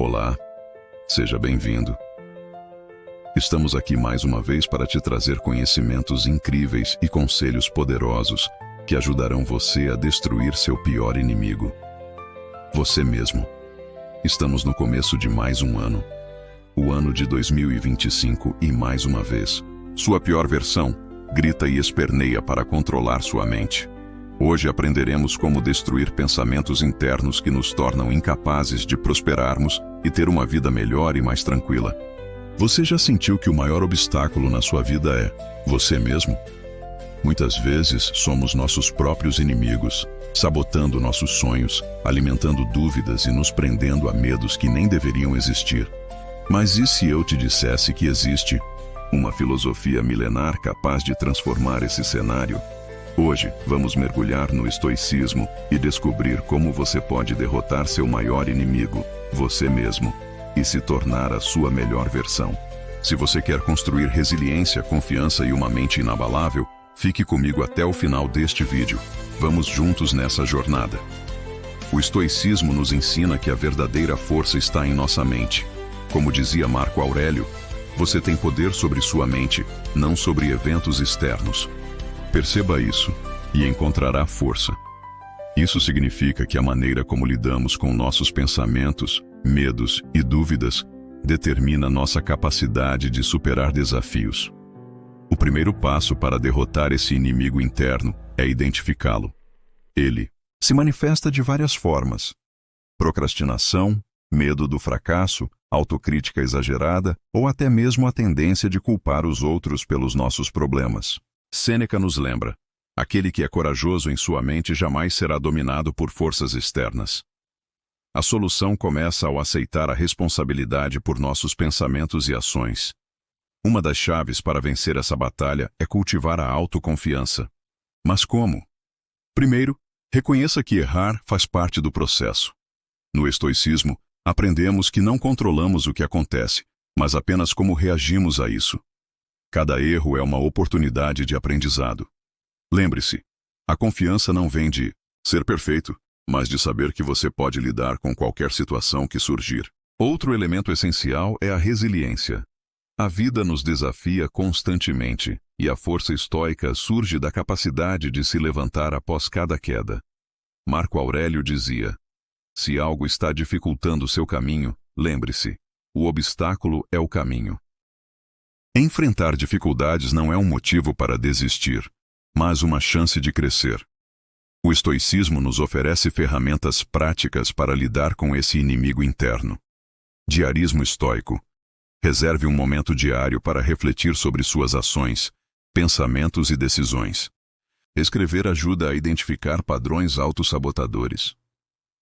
Olá, seja bem-vindo. Estamos aqui mais uma vez para te trazer conhecimentos incríveis e conselhos poderosos que ajudarão você a destruir seu pior inimigo, você mesmo. Estamos no começo de mais um ano, o ano de 2025, e mais uma vez, sua pior versão grita e esperneia para controlar sua mente. Hoje aprenderemos como destruir pensamentos internos que nos tornam incapazes de prosperarmos e ter uma vida melhor e mais tranquila. Você já sentiu que o maior obstáculo na sua vida é você mesmo? Muitas vezes somos nossos próprios inimigos, sabotando nossos sonhos, alimentando dúvidas e nos prendendo a medos que nem deveriam existir. Mas e se eu te dissesse que existe uma filosofia milenar capaz de transformar esse cenário? Hoje, vamos mergulhar no estoicismo e descobrir como você pode derrotar seu maior inimigo, você mesmo, e se tornar a sua melhor versão. Se você quer construir resiliência, confiança e uma mente inabalável, fique comigo até o final deste vídeo. Vamos juntos nessa jornada. O estoicismo nos ensina que a verdadeira força está em nossa mente. Como dizia Marco Aurélio, você tem poder sobre sua mente, não sobre eventos externos. Perceba isso e encontrará força. Isso significa que a maneira como lidamos com nossos pensamentos, medos e dúvidas determina nossa capacidade de superar desafios. O primeiro passo para derrotar esse inimigo interno é identificá-lo. Ele se manifesta de várias formas: procrastinação, medo do fracasso, autocrítica exagerada ou até mesmo a tendência de culpar os outros pelos nossos problemas. Sêneca nos lembra: aquele que é corajoso em sua mente jamais será dominado por forças externas. A solução começa ao aceitar a responsabilidade por nossos pensamentos e ações. Uma das chaves para vencer essa batalha é cultivar a autoconfiança. Mas como? Primeiro, reconheça que errar faz parte do processo. No estoicismo, aprendemos que não controlamos o que acontece, mas apenas como reagimos a isso. Cada erro é uma oportunidade de aprendizado. Lembre-se, a confiança não vem de ser perfeito, mas de saber que você pode lidar com qualquer situação que surgir. Outro elemento essencial é a resiliência. A vida nos desafia constantemente, e a força estoica surge da capacidade de se levantar após cada queda. Marco Aurélio dizia: se algo está dificultando seu caminho, lembre-se, o obstáculo é o caminho. Enfrentar dificuldades não é um motivo para desistir, mas uma chance de crescer. O estoicismo nos oferece ferramentas práticas para lidar com esse inimigo interno. Diarismo estoico. Reserve um momento diário para refletir sobre suas ações, pensamentos e decisões. Escrever ajuda a identificar padrões autossabotadores.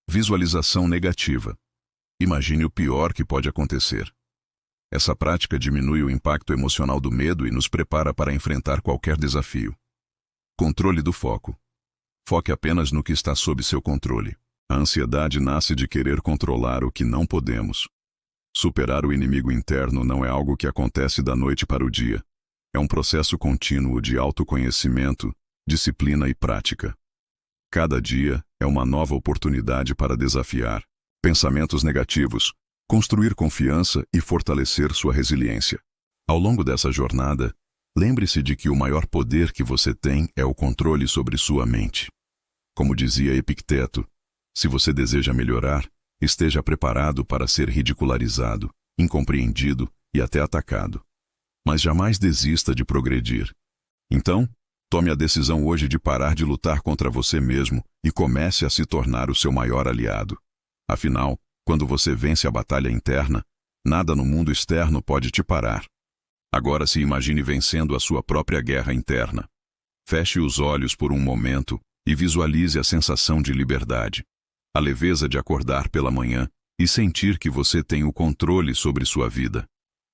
Visualização negativa. Imagine o pior que pode acontecer. Essa prática diminui o impacto emocional do medo e nos prepara para enfrentar qualquer desafio. Controle do foco. Foque apenas no que está sob seu controle. A ansiedade nasce de querer controlar o que não podemos. Superar o inimigo interno não é algo que acontece da noite para o dia. É um processo contínuo de autoconhecimento, disciplina e prática. Cada dia é uma nova oportunidade para desafiar pensamentos negativos, construir confiança e fortalecer sua resiliência. Ao longo dessa jornada, lembre-se de que o maior poder que você tem é o controle sobre sua mente. Como dizia Epicteto, se você deseja melhorar, esteja preparado para ser ridicularizado, incompreendido e até atacado. Mas jamais desista de progredir. Então, tome a decisão hoje de parar de lutar contra você mesmo e comece a se tornar o seu maior aliado. Afinal, quando você vence a batalha interna, nada no mundo externo pode te parar. Agora se imagine vencendo a sua própria guerra interna. Feche os olhos por um momento e visualize a sensação de liberdade. A leveza de acordar pela manhã e sentir que você tem o controle sobre sua vida.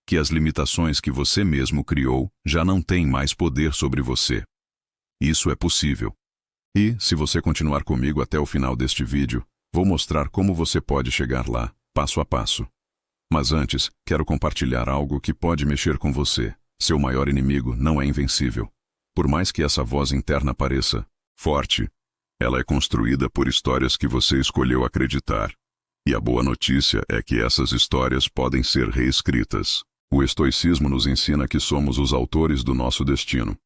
Que as limitações que você mesmo criou já não têm mais poder sobre você. Isso é possível. E, se você continuar comigo até o final deste vídeo, vou mostrar como você pode chegar lá, passo a passo. Mas antes, quero compartilhar algo que pode mexer com você. Seu maior inimigo não é invencível. Por mais que essa voz interna pareça forte, ela é construída por histórias que você escolheu acreditar. E a boa notícia é que essas histórias podem ser reescritas. O estoicismo nos ensina que somos os autores do nosso destino.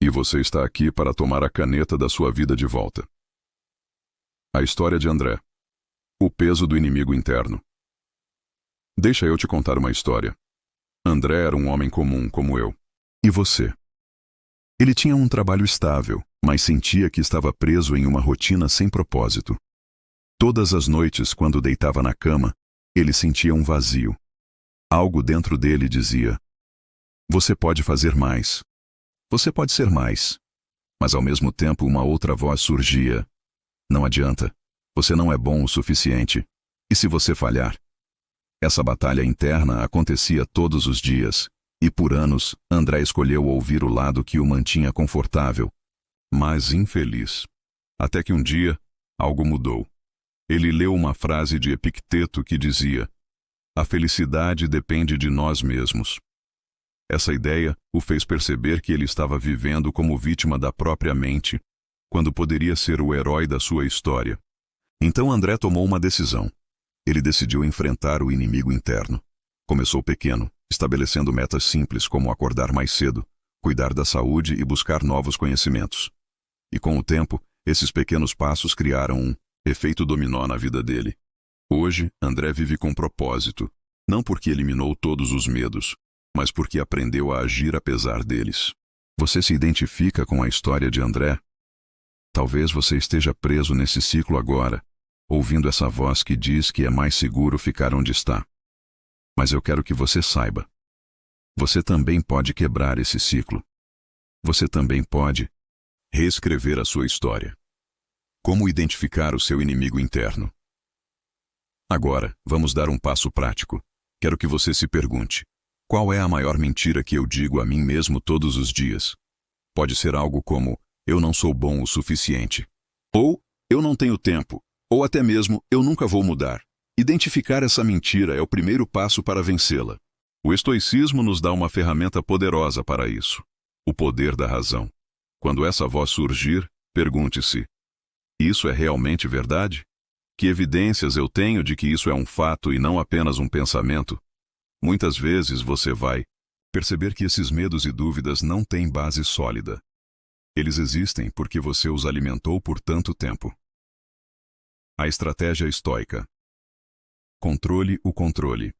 E você está aqui para tomar a caneta da sua vida de volta. A história de André. O peso do inimigo interno. Deixa eu te contar uma história. André era um homem comum como eu. E você? Ele tinha um trabalho estável, mas sentia que estava preso em uma rotina sem propósito. Todas as noites, quando deitava na cama, ele sentia um vazio. Algo dentro dele dizia: você pode fazer mais. Você pode ser mais. Mas ao mesmo tempo uma outra voz surgia: não adianta. Você não é bom o suficiente. E se você falhar? Essa batalha interna acontecia todos os dias, e por anos, André escolheu ouvir o lado que o mantinha confortável, mas infeliz. Até que um dia, algo mudou. Ele leu uma frase de Epicteto que dizia: a felicidade depende de nós mesmos. Essa ideia o fez perceber que ele estava vivendo como vítima da própria mente, quando poderia ser o herói da sua história. Então André tomou uma decisão. Ele decidiu enfrentar o inimigo interno. Começou pequeno, estabelecendo metas simples como acordar mais cedo, cuidar da saúde e buscar novos conhecimentos. E com o tempo, esses pequenos passos criaram um efeito dominó na vida dele. Hoje, André vive com propósito, não porque eliminou todos os medos, mas porque aprendeu a agir apesar deles. Você se identifica com a história de André? Talvez você esteja preso nesse ciclo agora, ouvindo essa voz que diz que é mais seguro ficar onde está. Mas eu quero que você saiba. Você também pode quebrar esse ciclo. Você também pode reescrever a sua história. Como identificar o seu inimigo interno? Agora, vamos dar um passo prático. Quero que você se pergunte: qual é a maior mentira que eu digo a mim mesmo todos os dias? Pode ser algo como: eu não sou bom o suficiente. Ou, eu não tenho tempo. Ou até mesmo, eu nunca vou mudar. Identificar essa mentira é o primeiro passo para vencê-la. O estoicismo nos dá uma ferramenta poderosa para isso: o poder da razão. Quando essa voz surgir, pergunte-se: isso é realmente verdade? Que evidências eu tenho de que isso é um fato e não apenas um pensamento? Muitas vezes você vai perceber que esses medos e dúvidas não têm base sólida. Eles existem porque você os alimentou por tanto tempo. A estratégia estoica. Controle o controle.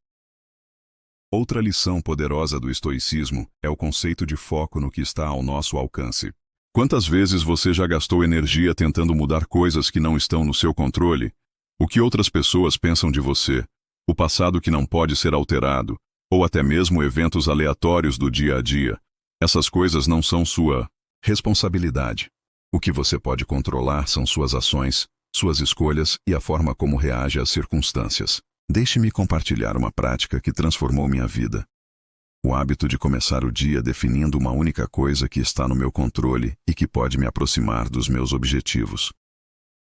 Outra lição poderosa do estoicismo é o conceito de foco no que está ao nosso alcance. Quantas vezes você já gastou energia tentando mudar coisas que não estão no seu controle? O que outras pessoas pensam de você? O passado que não pode ser alterado? Ou até mesmo eventos aleatórios do dia a dia? Essas coisas não são sua responsabilidade. O que você pode controlar são suas ações, suas escolhas e a forma como reage às circunstâncias. Deixe-me compartilhar uma prática que transformou minha vida. O hábito de começar o dia definindo uma única coisa que está no meu controle e que pode me aproximar dos meus objetivos.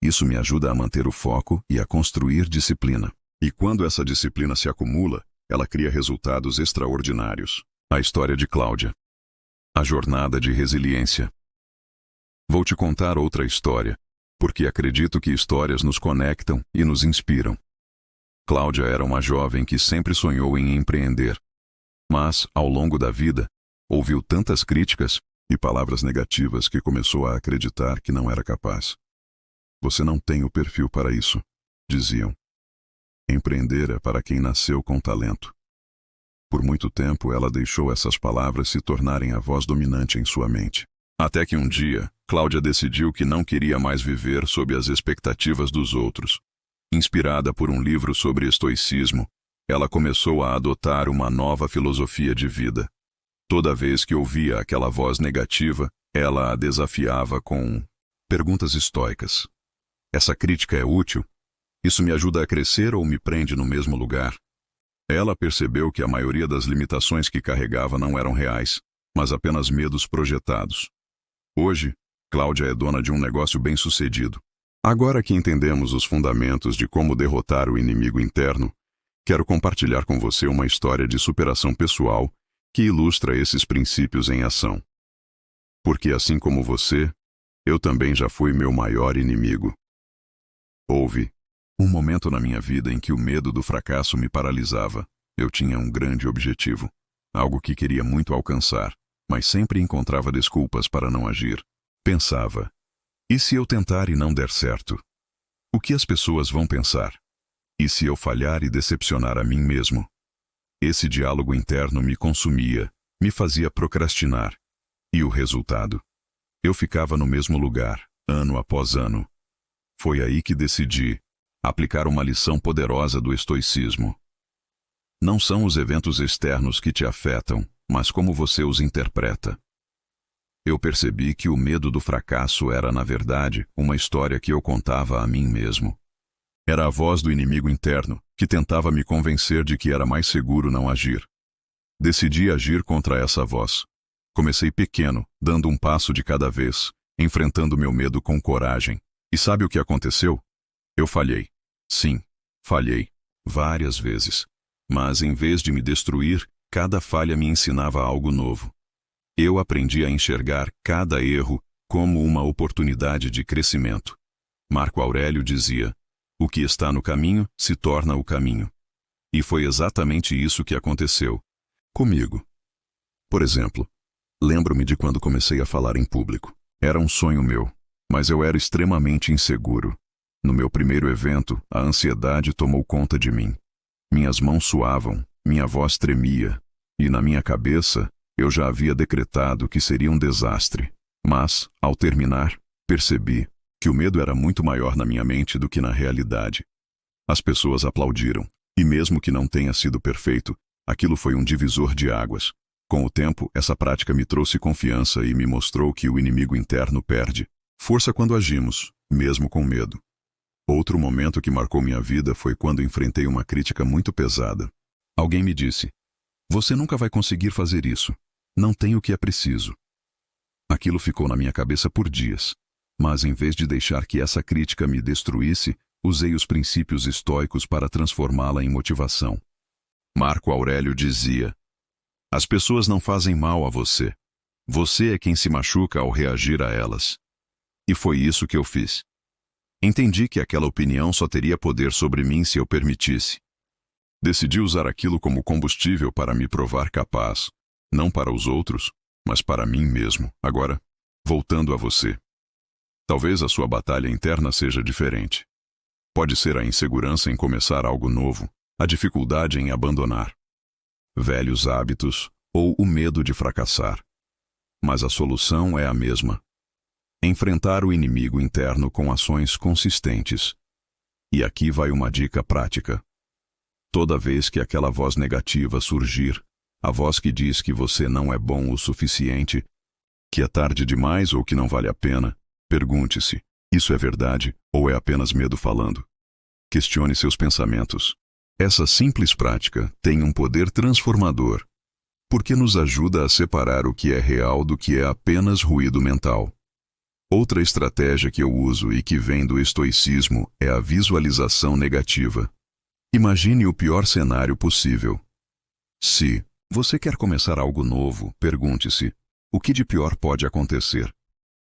Isso me ajuda a manter o foco e a construir disciplina. E quando essa disciplina se acumula, ela cria resultados extraordinários. A história de Cláudia. A jornada de resiliência. Vou te contar outra história, porque acredito que histórias nos conectam e nos inspiram. Cláudia era uma jovem que sempre sonhou em empreender. Mas, ao longo da vida, ouviu tantas críticas e palavras negativas que começou a acreditar que não era capaz. Você não tem o perfil para isso, diziam. Empreender é para quem nasceu com talento. Por muito tempo ela deixou essas palavras se tornarem a voz dominante em sua mente. Até que um dia, Cláudia decidiu que não queria mais viver sob as expectativas dos outros. Inspirada por um livro sobre estoicismo, ela começou a adotar uma nova filosofia de vida. Toda vez que ouvia aquela voz negativa, ela a desafiava com perguntas estoicas. Essa crítica é útil? Isso me ajuda a crescer ou me prende no mesmo lugar? Ela percebeu que a maioria das limitações que carregava não eram reais, mas apenas medos projetados. Hoje, Cláudia é dona de um negócio bem-sucedido. Agora que entendemos os fundamentos de como derrotar o inimigo interno, quero compartilhar com você uma história de superação pessoal que ilustra esses princípios em ação. Porque assim como você, eu também já fui meu maior inimigo. Ouve, Um momento na minha vida em que o medo do fracasso me paralisava. Eu tinha um grande objetivo, algo que queria muito alcançar, mas sempre encontrava desculpas para não agir. Pensava, e se eu tentar e não der certo? O que as pessoas vão pensar? E se eu falhar e decepcionar a mim mesmo? Esse diálogo interno me consumia, me fazia procrastinar. E o resultado? Eu ficava no mesmo lugar, ano após ano. Foi aí que decidi aplicar uma lição poderosa do estoicismo. Não são os eventos externos que te afetam, mas como você os interpreta. Eu percebi que o medo do fracasso era, na verdade, uma história que eu contava a mim mesmo. Era a voz do inimigo interno, que tentava me convencer de que era mais seguro não agir. Decidi agir contra essa voz. Comecei pequeno, dando um passo de cada vez, enfrentando meu medo com coragem. E sabe o que aconteceu? Eu falhei. Sim, falhei. Várias vezes. Mas em vez de me destruir, cada falha me ensinava algo novo. Eu aprendi a enxergar cada erro como uma oportunidade de crescimento. Marco Aurélio dizia, o que está no caminho se torna o caminho. E foi exatamente isso que aconteceu comigo. Por exemplo, lembro-me de quando comecei a falar em público. Era um sonho meu, mas eu era extremamente inseguro. No meu primeiro evento, a ansiedade tomou conta de mim. Minhas mãos suavam, minha voz tremia, e na minha cabeça, eu já havia decretado que seria um desastre. Mas, ao terminar, percebi que o medo era muito maior na minha mente do que na realidade. As pessoas aplaudiram, e mesmo que não tenha sido perfeito, aquilo foi um divisor de águas. Com o tempo, essa prática me trouxe confiança e me mostrou que o inimigo interno perde força quando agimos, mesmo com medo. Outro momento que marcou minha vida foi quando enfrentei uma crítica muito pesada. Alguém me disse, você nunca vai conseguir fazer isso. Não tem o que é preciso. Aquilo ficou na minha cabeça por dias. Mas em vez de deixar que essa crítica me destruísse, usei os princípios estoicos para transformá-la em motivação. Marco Aurélio dizia, as pessoas não fazem mal a você. Você é quem se machuca ao reagir a elas. E foi isso que eu fiz. Entendi que aquela opinião só teria poder sobre mim se eu permitisse. Decidi usar aquilo como combustível para me provar capaz, não para os outros, mas para mim mesmo. Agora, voltando a você. Talvez a sua batalha interna seja diferente. Pode ser a insegurança em começar algo novo, a dificuldade em abandonar velhos hábitos ou o medo de fracassar. Mas a solução é a mesma. Enfrentar o inimigo interno com ações consistentes. E aqui vai uma dica prática. Toda vez que aquela voz negativa surgir, a voz que diz que você não é bom o suficiente, que é tarde demais ou que não vale a pena, pergunte-se, isso é verdade ou é apenas medo falando? Questione seus pensamentos. Essa simples prática tem um poder transformador, porque nos ajuda a separar o que é real do que é apenas ruído mental. Outra estratégia que eu uso e que vem do estoicismo é a visualização negativa. Imagine o pior cenário possível. Se você quer começar algo novo, pergunte-se, o que de pior pode acontecer?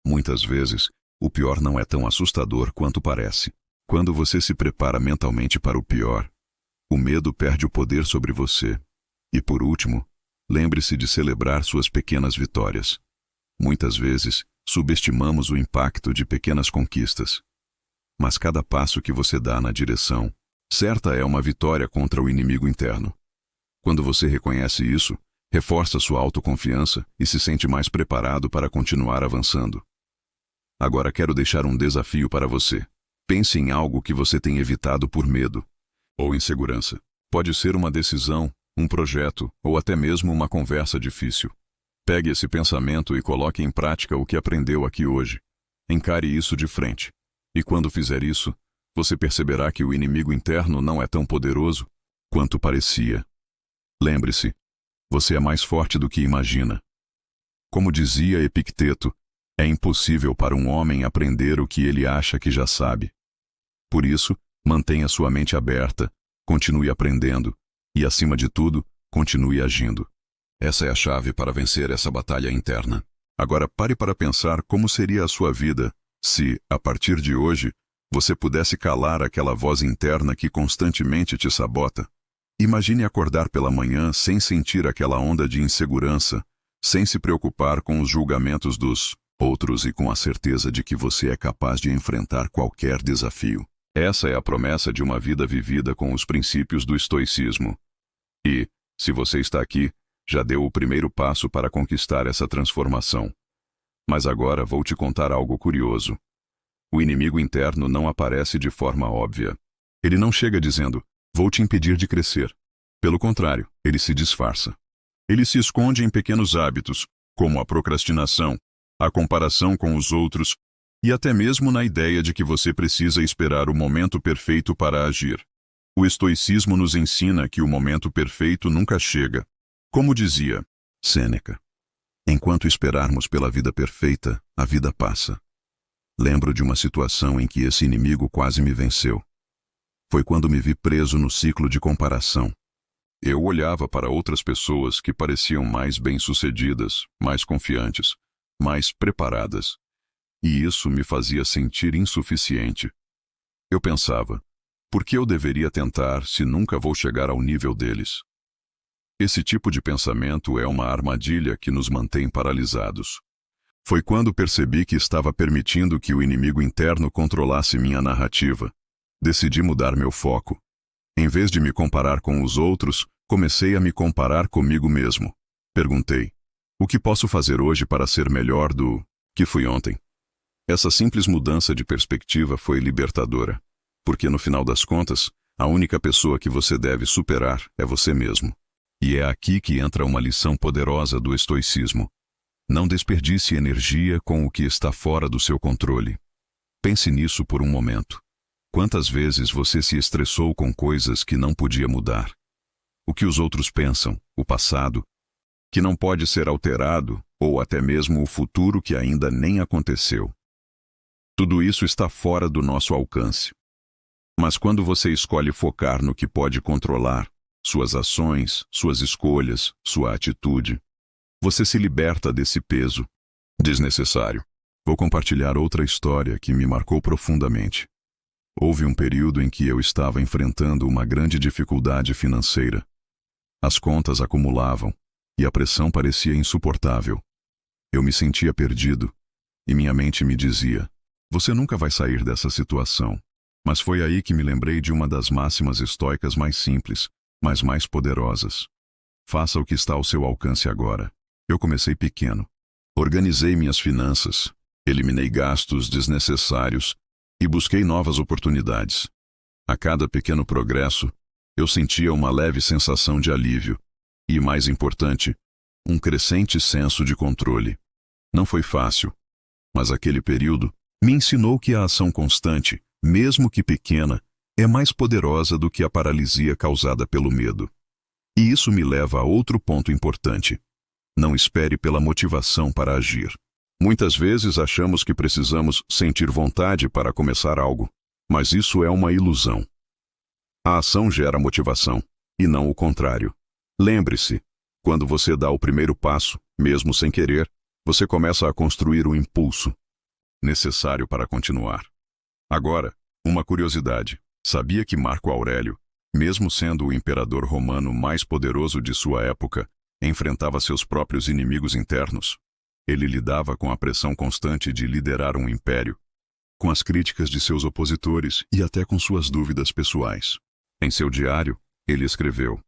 Muitas vezes, o pior não é tão assustador quanto parece. Quando você se prepara mentalmente para o pior, o medo perde o poder sobre você. E por último, lembre-se de celebrar suas pequenas vitórias. Muitas vezes, subestimamos o impacto de pequenas conquistas. Mas cada passo que você dá na direção certa é uma vitória contra o inimigo interno. Quando você reconhece isso, reforça sua autoconfiança e se sente mais preparado para continuar avançando. Agora quero deixar um desafio para você. Pense em algo que você tem evitado por medo ou insegurança. Pode ser uma decisão, um projeto ou até mesmo uma conversa difícil. Pegue esse pensamento e coloque em prática o que aprendeu aqui hoje. Encare isso de frente. E quando fizer isso, você perceberá que o inimigo interno não é tão poderoso quanto parecia. Lembre-se, você é mais forte do que imagina. Como dizia Epicteto, é impossível para um homem aprender o que ele acha que já sabe. Por isso, mantenha sua mente aberta, continue aprendendo e, acima de tudo, continue agindo. Essa é a chave para vencer essa batalha interna. Agora pare para pensar como seria a sua vida se, a partir de hoje, você pudesse calar aquela voz interna que constantemente te sabota. Imagine acordar pela manhã sem sentir aquela onda de insegurança, sem se preocupar com os julgamentos dos outros e com a certeza de que você é capaz de enfrentar qualquer desafio. Essa é a promessa de uma vida vivida com os princípios do estoicismo. E, se você está aqui, já deu o primeiro passo para conquistar essa transformação. Mas agora vou te contar algo curioso. O inimigo interno não aparece de forma óbvia. Ele não chega dizendo, vou te impedir de crescer. Pelo contrário, ele se disfarça. Ele se esconde em pequenos hábitos, como a procrastinação, a comparação com os outros, e até mesmo na ideia de que você precisa esperar o momento perfeito para agir. O estoicismo nos ensina que o momento perfeito nunca chega. Como dizia Sêneca, enquanto esperarmos pela vida perfeita, a vida passa. Lembro de uma situação em que esse inimigo quase me venceu. Foi quando me vi preso no ciclo de comparação. Eu olhava para outras pessoas que pareciam mais bem-sucedidas, mais confiantes, mais preparadas. E isso me fazia sentir insuficiente. Eu pensava, por que eu deveria tentar se nunca vou chegar ao nível deles? Esse tipo de pensamento é uma armadilha que nos mantém paralisados. Foi quando percebi que estava permitindo que o inimigo interno controlasse minha narrativa. Decidi mudar meu foco. Em vez de me comparar com os outros, comecei a me comparar comigo mesmo. Perguntei, o que posso fazer hoje para ser melhor do que fui ontem? Essa simples mudança de perspectiva foi libertadora, porque no final das contas, a única pessoa que você deve superar é você mesmo. E é aqui que entra uma lição poderosa do estoicismo. Não desperdice energia com o que está fora do seu controle. Pense nisso por um momento. Quantas vezes você se estressou com coisas que não podia mudar? O que os outros pensam, o passado, que não pode ser alterado, ou até mesmo o futuro que ainda nem aconteceu. Tudo isso está fora do nosso alcance. Mas quando você escolhe focar no que pode controlar, suas ações, suas escolhas, sua atitude, você se liberta desse peso desnecessário. Vou compartilhar outra história que me marcou profundamente. Houve um período em que eu estava enfrentando uma grande dificuldade financeira. As contas acumulavam e a pressão parecia insuportável. Eu me sentia perdido e minha mente me dizia, você nunca vai sair dessa situação. Mas foi aí que me lembrei de uma das máximas estoicas mais simples, mas mais poderosas. Faça o que está ao seu alcance agora. Eu comecei pequeno. Organizei minhas finanças, eliminei gastos desnecessários e busquei novas oportunidades. A cada pequeno progresso, eu sentia uma leve sensação de alívio e, mais importante, um crescente senso de controle. Não foi fácil, mas aquele período me ensinou que a ação constante, mesmo que pequena, é mais poderosa do que a paralisia causada pelo medo. E isso me leva a outro ponto importante. Não espere pela motivação para agir. Muitas vezes achamos que precisamos sentir vontade para começar algo, mas isso é uma ilusão. A ação gera motivação, e não o contrário. Lembre-se, quando você dá o primeiro passo, mesmo sem querer, você começa a construir o impulso necessário para continuar. Agora, uma curiosidade. Sabia que Marco Aurélio, mesmo sendo o imperador romano mais poderoso de sua época, enfrentava seus próprios inimigos internos? Ele lidava com a pressão constante de liderar um império, com as críticas de seus opositores e até com suas dúvidas pessoais. Em seu diário, ele escreveu,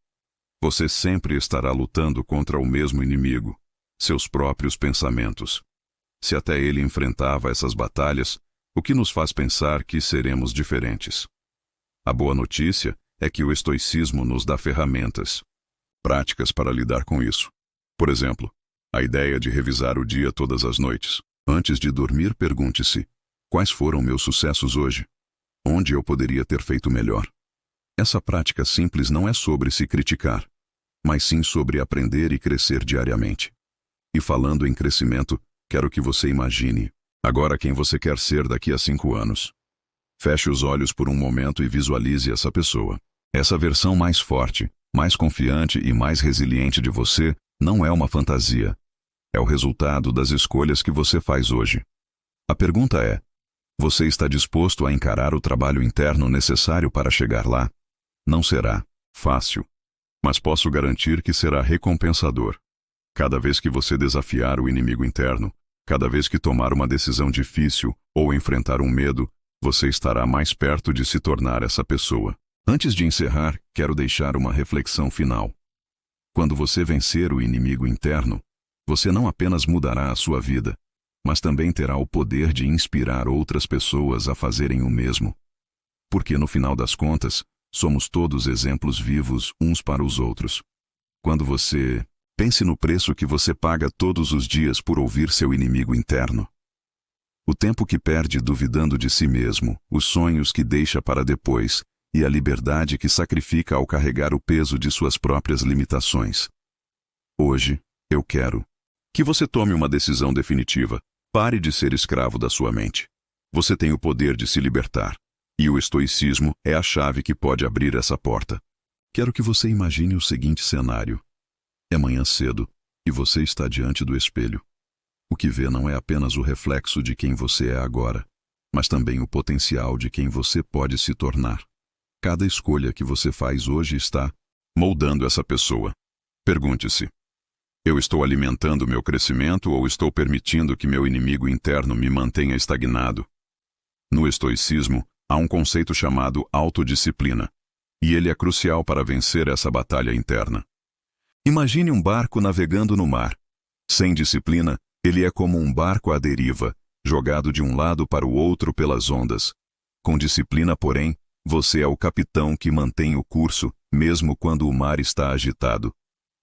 você sempre estará lutando contra o mesmo inimigo, seus próprios pensamentos. Se até ele enfrentava essas batalhas, o que nos faz pensar que seremos diferentes? A boa notícia é que o estoicismo nos dá ferramentas práticas para lidar com isso. Por exemplo, a ideia de revisar o dia todas as noites. Antes de dormir, pergunte-se, quais foram meus sucessos hoje? Onde eu poderia ter feito melhor? Essa prática simples não é sobre se criticar, mas sim sobre aprender e crescer diariamente. E falando em crescimento, quero que você imagine agora quem você quer ser daqui a 5 anos. Feche os olhos por um momento e visualize essa pessoa. Essa versão mais forte, mais confiante e mais resiliente de você não é uma fantasia. É o resultado das escolhas que você faz hoje. A pergunta é, Você está disposto a encarar o trabalho interno necessário para chegar lá? Não será fácil, mas posso garantir que será recompensador. Cada vez que você desafiar o inimigo interno, cada vez que tomar uma decisão difícil ou enfrentar um medo, você estará mais perto de se tornar essa pessoa. Antes de encerrar, quero deixar uma reflexão final. Quando você vencer o inimigo interno, você não apenas mudará a sua vida, mas também terá o poder de inspirar outras pessoas a fazerem o mesmo. Porque no final das contas, somos todos exemplos vivos uns para os outros. Quando você... Pense no preço que você paga todos os dias por ouvir seu inimigo interno. O tempo que perde duvidando de si mesmo, os sonhos que deixa para depois, e a liberdade que sacrifica ao carregar o peso de suas próprias limitações. Hoje, eu quero que você tome uma decisão definitiva. Pare de ser escravo da sua mente. Você tem o poder de se libertar, e o estoicismo é a chave que pode abrir essa porta. Quero que você imagine o seguinte cenário. É manhã cedo, e você está diante do espelho. O que vê não é apenas o reflexo de quem você é agora, mas também o potencial de quem você pode se tornar. Cada escolha que você faz hoje está moldando essa pessoa. Pergunte-se: eu estou alimentando meu crescimento ou estou permitindo que meu inimigo interno me mantenha estagnado? No estoicismo, há um conceito chamado autodisciplina, e ele é crucial para vencer essa batalha interna. Imagine um barco navegando no mar. Sem disciplina, ele é como um barco à deriva, jogado de um lado para o outro pelas ondas. Com disciplina, porém, você é o capitão que mantém o curso, mesmo quando o mar está agitado.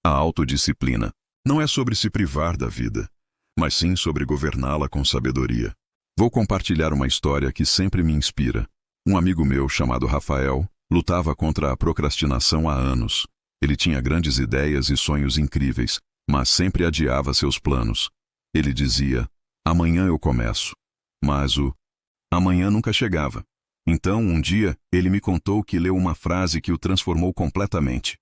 A autodisciplina não é sobre se privar da vida, mas sim sobre governá-la com sabedoria. Vou compartilhar uma história que sempre me inspira. Um amigo meu chamado Rafael lutava contra a procrastinação há anos. Ele tinha grandes ideias e sonhos incríveis, mas sempre adiava seus planos. Ele dizia: amanhã eu começo. Mas o amanhã nunca chegava. Então, um dia, ele me contou que leu uma frase que o transformou completamente.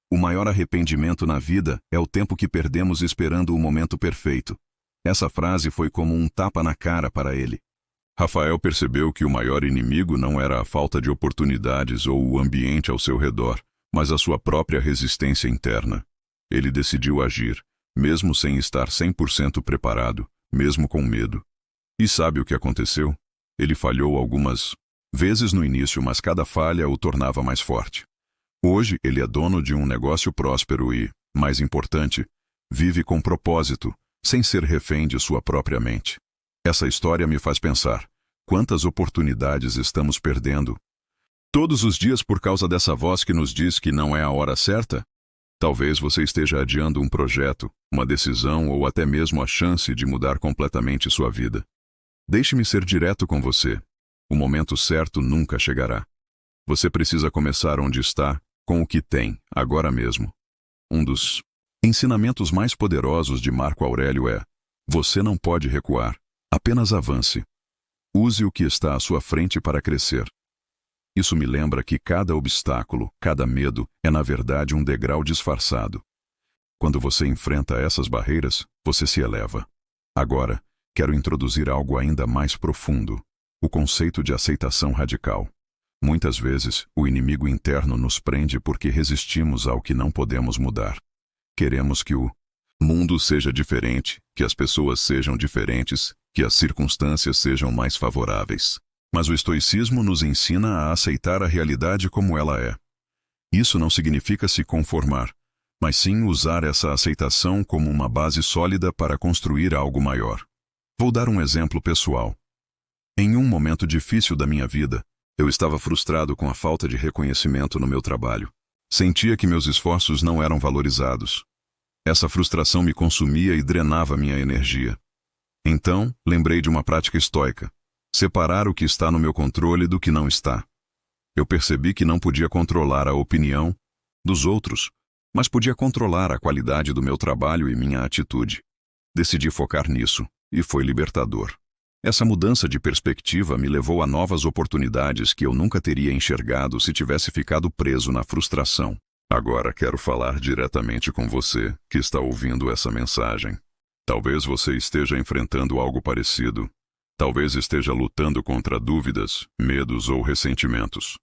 O maior arrependimento na vida é o tempo que perdemos esperando o momento perfeito. Essa frase foi como um tapa na cara para ele. Rafael percebeu que o maior inimigo não era a falta de oportunidades ou o ambiente ao seu redor, mas a sua própria resistência interna. Ele decidiu agir, mesmo sem estar 100% preparado, mesmo com medo. E sabe o que aconteceu? Ele falhou algumas vezes no início, mas cada falha o tornava mais forte. Hoje ele é dono de um negócio próspero e, mais importante, vive com propósito, sem ser refém de sua própria mente. Essa história me faz pensar: quantas oportunidades estamos perdendo todos os dias por causa dessa voz que nos diz que não é a hora certa? Talvez você esteja adiando um projeto, uma decisão ou até mesmo a chance de mudar completamente sua vida. Deixe-me ser direto com você. O momento certo nunca chegará. Você precisa começar onde está, com o que tem, agora mesmo. Um dos ensinamentos mais poderosos de Marco Aurélio é: você não pode recuar, apenas avance. Use o que está à sua frente para crescer. Isso me lembra que cada obstáculo, cada medo, é na verdade um degrau disfarçado. Quando você enfrenta essas barreiras, você se eleva. Agora, quero introduzir algo ainda mais profundo: o conceito de aceitação radical. Muitas vezes, o inimigo interno nos prende porque resistimos ao que não podemos mudar. Queremos que o mundo seja diferente, que as pessoas sejam diferentes, que as circunstâncias sejam mais favoráveis. Mas o estoicismo nos ensina a aceitar a realidade como ela é. Isso não significa se conformar, mas sim usar essa aceitação como uma base sólida para construir algo maior. Vou dar um exemplo pessoal. Em um momento difícil da minha vida, eu estava frustrado com a falta de reconhecimento no meu trabalho. Sentia que meus esforços não eram valorizados. Essa frustração me consumia e drenava minha energia. Então, lembrei de uma prática estoica: separar o que está no meu controle do que não está. Eu percebi que não podia controlar a opinião dos outros, mas podia controlar a qualidade do meu trabalho e minha atitude. Decidi focar nisso, e foi libertador. Essa mudança de perspectiva me levou a novas oportunidades que eu nunca teria enxergado se tivesse ficado preso na frustração. Agora quero falar diretamente com você que está ouvindo essa mensagem. Talvez você esteja enfrentando algo parecido. Talvez esteja lutando contra dúvidas, medos ou ressentimentos.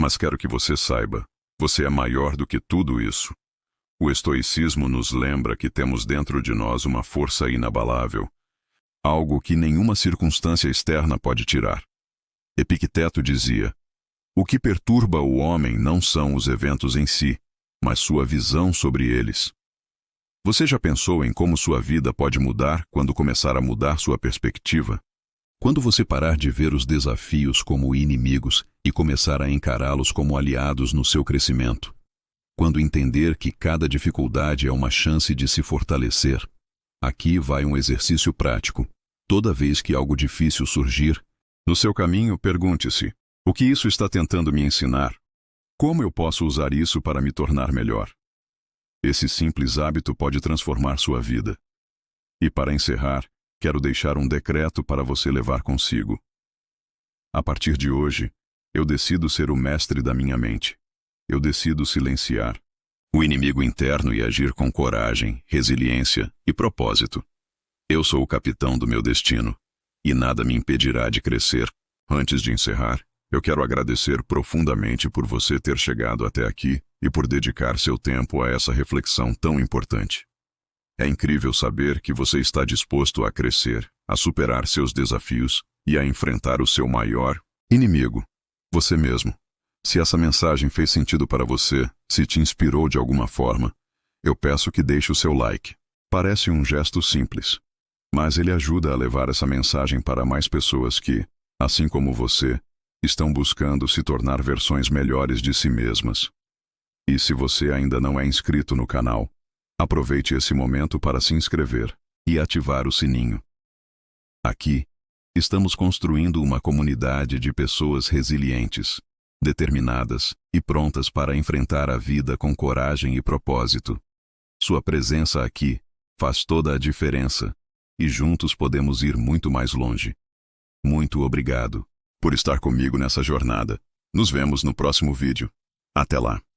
Mas quero que você saiba, você é maior do que tudo isso. O estoicismo nos lembra que temos dentro de nós uma força inabalável, algo que nenhuma circunstância externa pode tirar. Epicteto dizia: o que perturba o homem não são os eventos em si, mas sua visão sobre eles. Você já pensou em como sua vida pode mudar quando começar a mudar sua perspectiva? Quando você parar de ver os desafios como inimigos e começar a encará-los como aliados no seu crescimento? Quando entender que cada dificuldade é uma chance de se fortalecer? Aqui vai um exercício prático. Toda vez que algo difícil surgir, no seu caminho, pergunte-se: o que isso está tentando me ensinar? Como eu posso usar isso para me tornar melhor? Esse simples hábito pode transformar sua vida. E para encerrar, quero deixar um decreto para você levar consigo. A partir de hoje, eu decido ser o mestre da minha mente. Eu decido silenciar o inimigo interno e agir com coragem, resiliência e propósito. Eu sou o capitão do meu destino, e nada me impedirá de crescer. Antes de encerrar, eu quero agradecer profundamente por você ter chegado até aqui e por dedicar seu tempo a essa reflexão tão importante. É incrível saber que você está disposto a crescer, a superar seus desafios e a enfrentar o seu maior inimigo, você mesmo. Se essa mensagem fez sentido para você, se te inspirou de alguma forma, eu peço que deixe o seu like. Parece um gesto simples, mas ele ajuda a levar essa mensagem para mais pessoas que, assim como você, estão buscando se tornar versões melhores de si mesmas. E se você ainda não é inscrito no canal, aproveite esse momento para se inscrever e ativar o sininho. Aqui, estamos construindo uma comunidade de pessoas resilientes, determinadas e prontas para enfrentar a vida com coragem e propósito. Sua presença aqui faz toda a diferença e juntos podemos ir muito mais longe. Muito obrigado por estar comigo nessa jornada. Nos vemos no próximo vídeo. Até lá!